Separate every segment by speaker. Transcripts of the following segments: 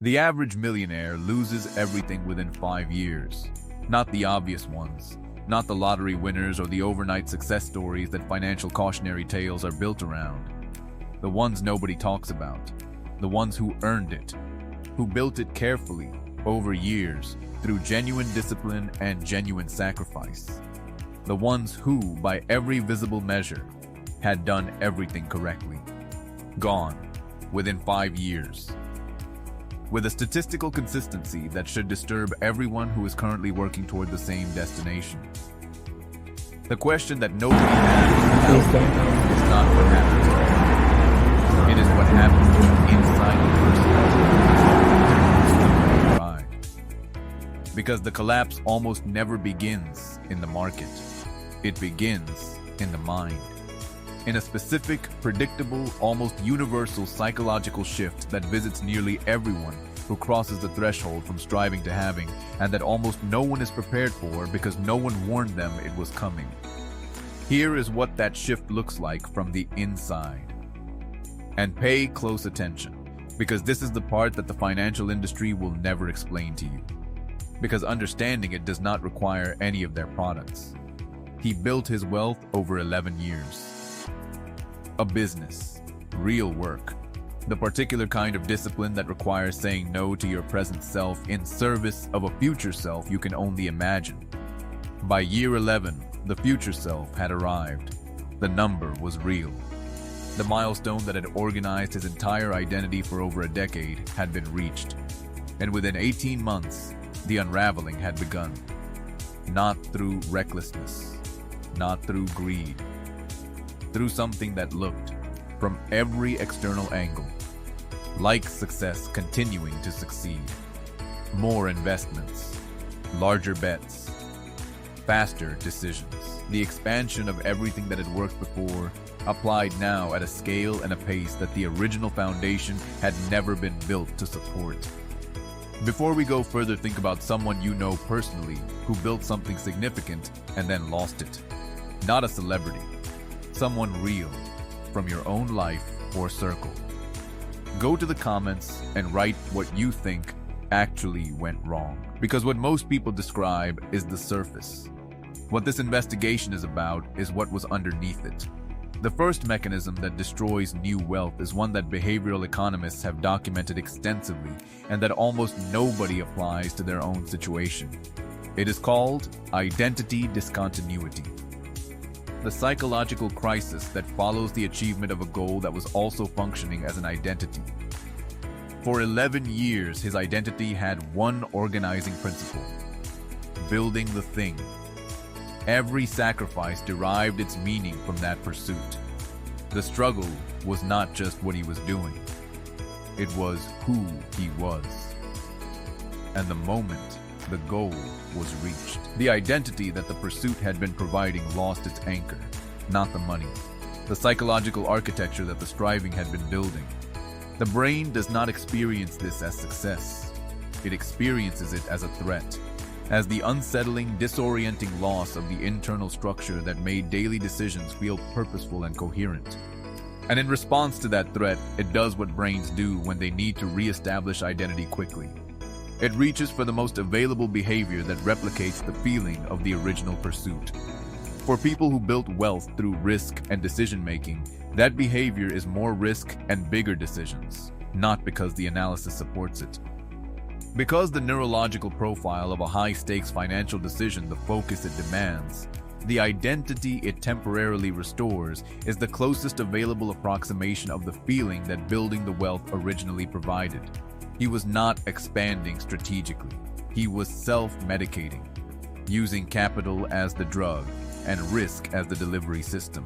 Speaker 1: The average millionaire loses everything within 5 years. Not the obvious ones, not the lottery winners or the overnight success stories that financial cautionary tales are built around. The ones nobody talks about. The ones who earned it, who built it carefully, over years, through genuine discipline and genuine sacrifice. The ones who, by every visible measure, had done everything correctly. Gone, within 5 years. With a statistical consistency that should disturb everyone who is currently working toward the same destination. The question that nobody asks is not what happens to them. It is what happens to them inside the person. Because the collapse almost never begins in the market. It begins in the mind. In a specific, predictable, almost universal psychological shift that visits nearly everyone who crosses the threshold from striving to having, and that almost no one is prepared for because no one warned them it was coming. Here is what that shift looks like from the inside. And pay close attention, because this is the part that the financial industry will never explain to you. Because understanding it does not require any of their products. He built his wealth over 11 years. A business, real work, the particular kind of discipline that requires saying no to your present self in service of a future self you can only imagine. By year 11, the future self had arrived. The number was real. The milestone that had organized his entire identity for over a decade had been reached. And within 18 months, the unraveling had begun. Not through recklessness, not through greed, through something that looked, from every external angle, like success continuing to succeed. More investments, larger bets, faster decisions. The expansion of everything that had worked before, applied now at a scale and a pace that the original foundation had never been built to support. Before we go further, think about someone you know personally who built something significant and then lost it. Not a celebrity. Someone real, from your own life or circle. Go to the comments and write what you think actually went wrong. Because what most people describe is the surface. What this investigation is about is what was underneath it. The first mechanism that destroys new wealth is one that behavioral economists have documented extensively and that almost nobody applies to their own situation. It is called identity discontinuity. The psychological crisis that follows the achievement of a goal that was also functioning as an identity. For 11 years, his identity had one organizing principle: building the thing. Every sacrifice derived its meaning from that pursuit. The struggle was not just what he was doing. It was who he was. And the moment the goal was reached, the identity that the pursuit had been providing lost its anchor, not the money, the psychological architecture that the striving had been building. The brain does not experience this as success. It experiences it as a threat, as the unsettling, disorienting loss of the internal structure that made daily decisions feel purposeful and coherent. And in response to that threat, it does what brains do when they need to reestablish identity quickly. It reaches for the most available behavior that replicates the feeling of the original pursuit. For people who built wealth through risk and decision-making, that behavior is more risk and bigger decisions, not because the analysis supports it. Because the neurological profile of a high-stakes financial decision, the focus it demands, the identity it temporarily restores is the closest available approximation of the feeling that building the wealth originally provided. He was not expanding strategically. He was self-medicating, using capital as the drug and risk as the delivery system.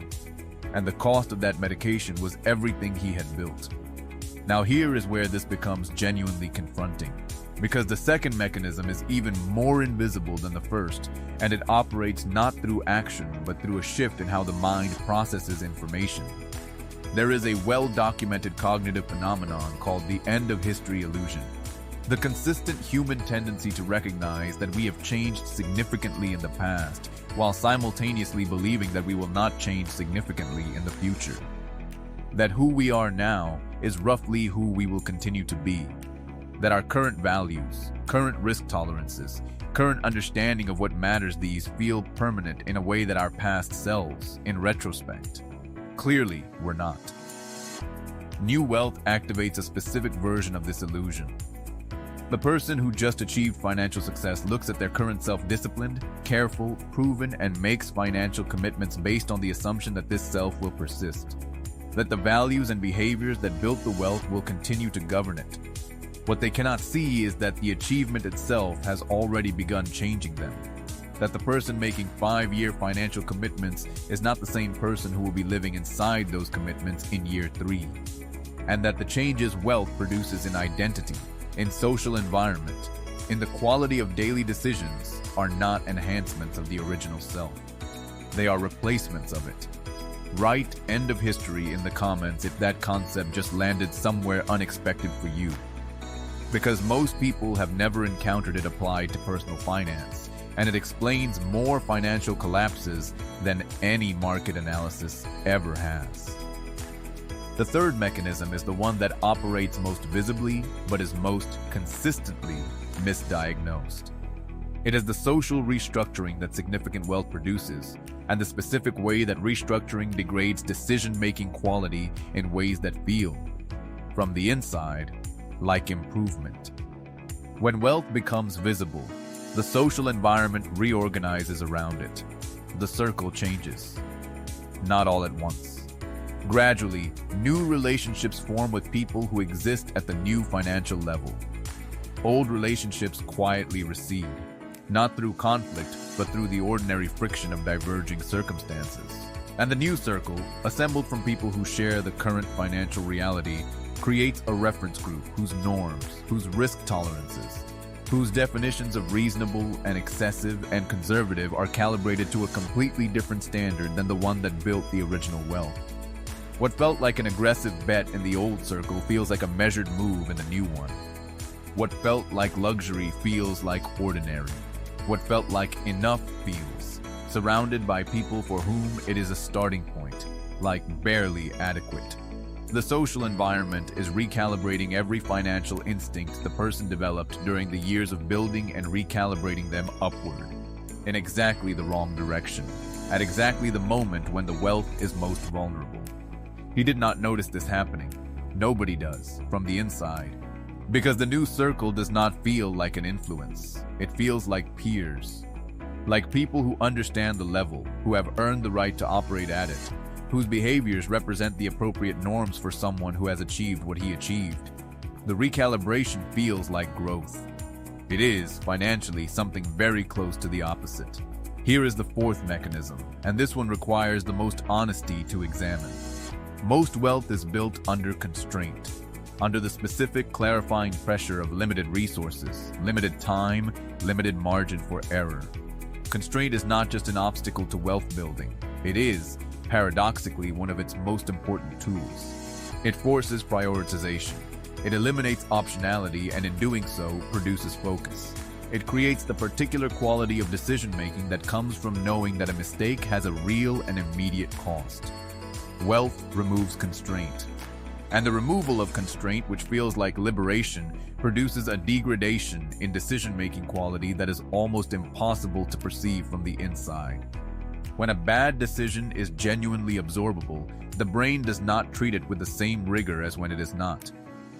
Speaker 1: And the cost of that medication was everything he had built. Now here is where this becomes genuinely confronting, because the second mechanism is even more invisible than the first, and it operates not through action, but through a shift in how the mind processes information. There is a well-documented cognitive phenomenon called the end-of-history illusion. The consistent human tendency to recognize that we have changed significantly in the past, while simultaneously believing that we will not change significantly in the future. That who we are now is roughly who we will continue to be. that our current values, current risk tolerances, current understanding of what matters these feel permanent in a way that our past selves, in retrospect, clearly were not. New wealth activates a specific version of this illusion. The person who just achieved financial success looks at their current self disciplined, careful, proven, and makes financial commitments based on the assumption that this self will persist, that the values and behaviors that built the wealth will continue to govern it. What they cannot see is that the achievement itself has already begun changing them, that the person making 5-year financial commitments is not the same person who will be living inside those commitments in year 3, and that the changes wealth produces in identity, in social environment, in the quality of daily decisions are not enhancements of the original self. They are replacements of it. Write end of history in the comments if that concept just landed somewhere unexpected for you. Because most people have never encountered it applied to personal finance, and it explains more financial collapses than any market analysis ever has. The third mechanism is the one that operates most visibly, but is most consistently misdiagnosed. It is the social restructuring that significant wealth produces, and the specific way that restructuring degrades decision-making quality in ways that feel, from the inside, like improvement. When wealth becomes visible, the social environment reorganizes around it. The circle changes. Not all at once. Gradually, new relationships form with people who exist at the new financial level. Old relationships quietly recede, not through conflict, but through the ordinary friction of diverging circumstances. And the new circle, assembled from people who share the current financial reality, creates a reference group whose norms, whose risk tolerances, whose definitions of reasonable and excessive and conservative are calibrated to a completely different standard than the one that built the original wealth. What felt like an aggressive bet in the old circle feels like a measured move in the new one. What felt like luxury feels like ordinary. What felt like enough feels, surrounded by people for whom it is a starting point, like barely adequate. The social environment is recalibrating every financial instinct the person developed during the years of building and recalibrating them upward, in exactly the wrong direction, at exactly the moment when the wealth is most vulnerable. He did not notice this happening. Nobody does, from the inside. Because the new circle does not feel like an influence. It feels like peers. Like people who understand the level, who have earned the right to operate at it, whose behaviors represent the appropriate norms for someone who has achieved what he achieved. The recalibration feels like growth. It is, financially, something very close to the opposite. Here is the fourth mechanism, and this one requires the most honesty to examine. Most wealth is built under constraint, under the specific clarifying pressure of limited resources, limited time, limited margin for error. Constraint is not just an obstacle to wealth building. It is, paradoxically, one of its most important tools. It forces prioritization. It eliminates optionality and in doing so, produces focus. It creates the particular quality of decision-making that comes from knowing that a mistake has a real and immediate cost. Wealth removes constraint. And the removal of constraint, which feels like liberation, produces a degradation in decision-making quality that is almost impossible to perceive from the inside. When a bad decision is genuinely absorbable, the brain does not treat it with the same rigor as when it is not.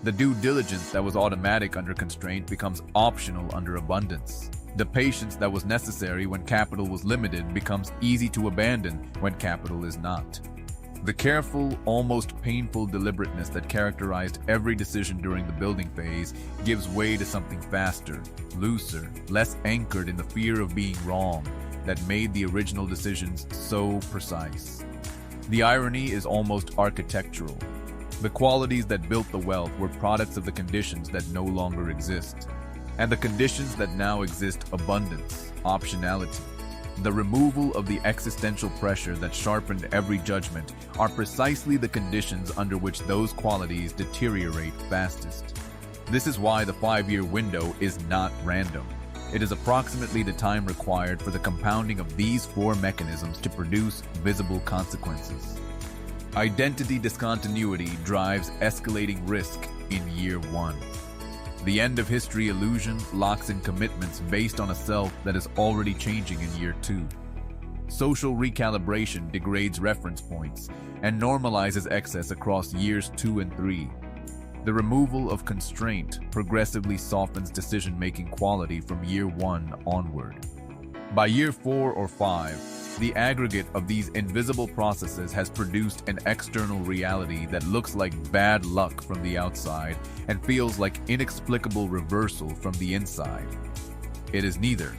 Speaker 1: The due diligence that was automatic under constraint becomes optional under abundance. The patience that was necessary when capital was limited becomes easy to abandon when capital is not. The careful, almost painful deliberateness that characterized every decision during the building phase gives way to something faster, looser, less anchored in the fear of being wrong that made the original decisions so precise. The irony is almost architectural. The qualities that built the wealth were products of the conditions that no longer exist. And the conditions that now exist, abundance, optionality, the removal of the existential pressure that sharpened every judgment, are precisely the conditions under which those qualities deteriorate fastest. This is why the 5-year window is not random. It is approximately the time required for the compounding of these 4 mechanisms to produce visible consequences. Identity discontinuity drives escalating risk in year 1. The end of history illusion locks in commitments based on a self that is already changing in year 2. Social recalibration degrades reference points and normalizes excess across years 2 and 3. The removal of constraint progressively softens decision-making quality from year 1 onward. By year 4 or 5, the aggregate of these invisible processes has produced an external reality that looks like bad luck from the outside and feels like inexplicable reversal from the inside. It is neither.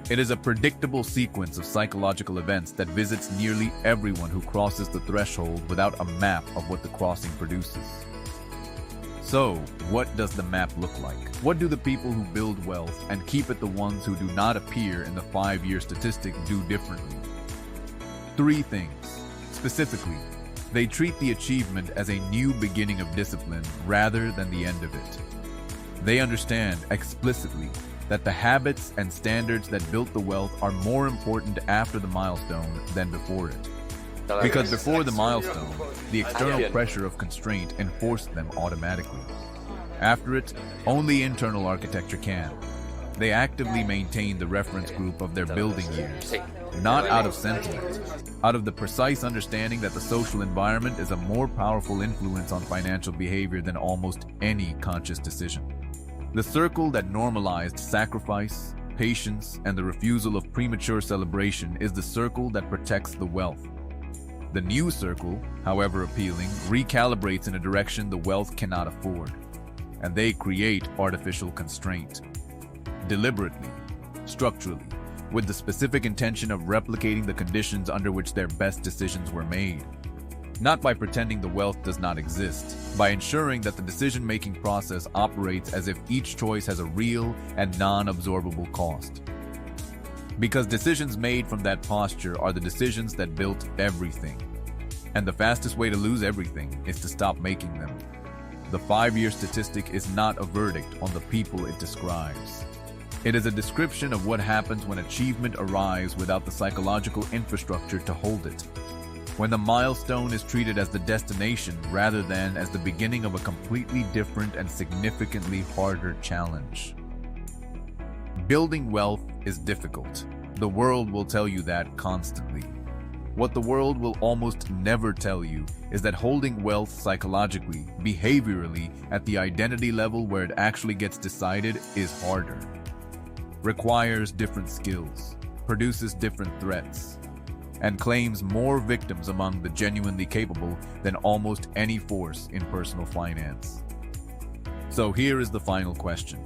Speaker 1: It is a predictable sequence of psychological events that visits nearly everyone who crosses the threshold without a map of what the crossing produces. So, what does the map look like? What do the people who build wealth and keep it the ones who do not appear in the 5-year statistic do differently? 3 things. Specifically, they treat the achievement as a new beginning of discipline rather than the end of it. They understand explicitly that the habits and standards that built the wealth are more important after the milestone than before it. Because before the milestone, the external pressure of constraint enforced them automatically. After it, only internal architecture can. They actively maintain the reference group of their building years, not out of sentiment, out of the precise understanding that the social environment is a more powerful influence on financial behavior than almost any conscious decision. The circle that normalized sacrifice, patience, and the refusal of premature celebration is the circle that protects the wealth. The new circle, however appealing, recalibrates in a direction the wealth cannot afford, and they create artificial constraint. Deliberately, structurally, with the specific intention of replicating the conditions under which their best decisions were made. Not by pretending the wealth does not exist, by ensuring that the decision-making process operates as if each choice has a real and non-absorbable cost. Because decisions made from that posture are the decisions that built everything. And the fastest way to lose everything is to stop making them. The 5-year statistic is not a verdict on the people it describes. It is a description of what happens when achievement arrives without the psychological infrastructure to hold it. When the milestone is treated as the destination rather than as the beginning of a completely different and significantly harder challenge. Building wealth is difficult. The world will tell you that constantly. What the world will almost never tell you is that holding wealth psychologically, behaviorally, at the identity level where it actually gets decided is harder. Requires different skills, produces different threats, and claims more victims among the genuinely capable than almost any force in personal finance. So here is the final question.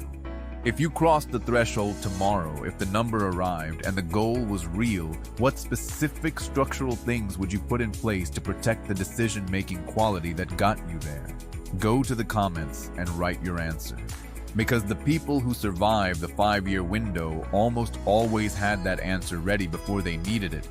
Speaker 1: If you crossed the threshold tomorrow, if the number arrived and the goal was real, what specific structural things would you put in place to protect the decision-making quality that got you there? Go to the comments and write your answer. Because the people who survived the 5-year window almost always had that answer ready before they needed it.